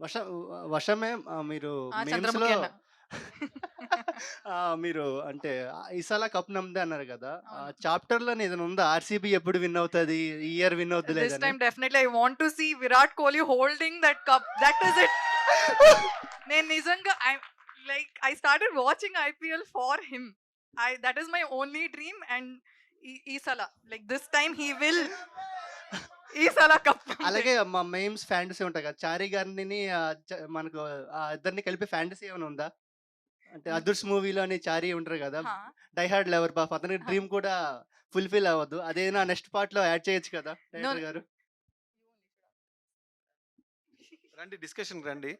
వష వషమే మీరు ఆ! మీమ్స్‌లో 'చంద్రముఖి' అన్న. మీరు అంటే ఈసాల కప్ నమ్మదే అన్నారు కదా! ఆ అవును. చాప్టర్‌లోనే ఏదైనా ఉందా? ఆర్‌సీబీ ఎప్పుడు విన్ అవుతది? ఈ year win This అవుద్దిలేదని? time definitely I want to see Virat Kohli holding that cup. That is it. నేను నిజంగా I started watching IPL for him. That is my only dream and ఈసల this time he will ఈసల cup అంతే. అలాగే మా memes fantasy ఉంటాయి కదా! 'చారీ' గారిని మనకు ఇద్దరిని కలిపి ఫ్యాంటసీ ఏమైనా ఉందా? అంటే హ్మ్. 'అదుర్స్' మూవీలోని 'చారీ' ఉంటారు కదా! హా! డై హార్డ్ లవర్ పాపం అతనికి హా! డ్రీమ్ కూడా ఫుల్‌ఫిల్ అవ్వదు. అదేనా నెక్స్ట్ పార్ట్‌లో యాడ్ చేయొచ్చు కదా! నో. డైరెక్టర్ గారు. రండి డిస్కషన్‌కి రండి.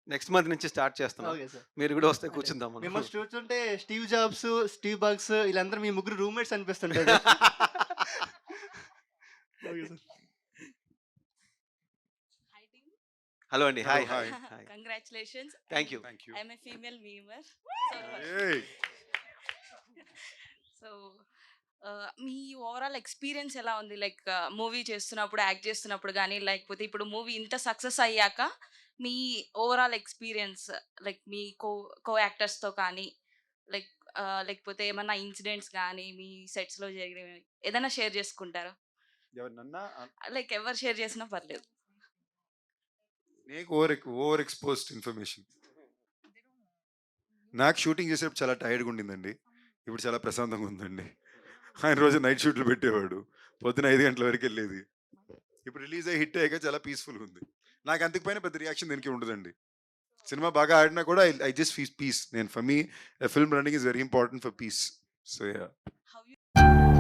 నెక్స్ట్ మంత్ నుంచి స్టార్ట్ చేస్తున్నా. Okay sir. మీరు గూడా వస్తే అంటే కూర్చుందాం మనం. మిమ్మల్ని చూస్తుంటే స్టీవ్ జాబ్స్, స్టీవ్ బగ్స్ ఈళ్ళందరూ మీ ముగ్గురు రూమ్‌మేట్స్ అనిపిస్తుంటది. Okay sir. Hi team. Hello అండి. Hi. Hello, hi. hi. Hi. Congratulations. Thank you. Thank you. I'm a female memer. So, Hey. so మీ ఓవరాల్ ఎక్స్పీరియన్స్ ఎలా ఉంది? లైక్ మూవీ చేస్తున్నప్పుడు, act చేస్తున్నప్పుడు గానీ, లేకపోతే ఇప్పుడు మూవీ ఇంత సక్సెస్ అయ్యాక మీ ఓవరాల్ ఎక్స్పీరియన్స్ లైక్ మీ కో యాక్టర్స్‌తో కానీ, లైక్ లేకపోతే ఏమన్నా ఇన్సిడెంట్స్ గానీ, మీ సెట్స్‌లో జరిగినవి ఏదైనా షేర్ చేసుకుంటారా? ఎవరినన్నా లైక్ ఎవరు షేర్ చేసినా పర్లేదు. నీకు ఓవర్ ఎక్స్‌పోజ్డ్ ఇన్ఫర్మేషన్. నాకు షూటింగ్ చేసేటప్పుడు చాలా టైర్డ్‌గా ఉండిందండి. ఇప్పుడు చాలా ప్రశాంతంగా ఉందండి. ఆయన రోజు నైట్ షూట్లు పెట్టేవాడు. పొద్దున 5 గంటల వరకు వెళ్ళేది. ఇప్పుడు రిలీజ్ అయ్యి హిట్ అయ్యాక చాలా పీస్‌ఫుల్‌గా ఉంది. నాకు అంతకు పెద్ద రియాక్షన్ దేనికి ఉండదండి. సినిమా బాగా ఆడినా కూడా I just feel peace. For me a film running is very important for peace. So yeah. How you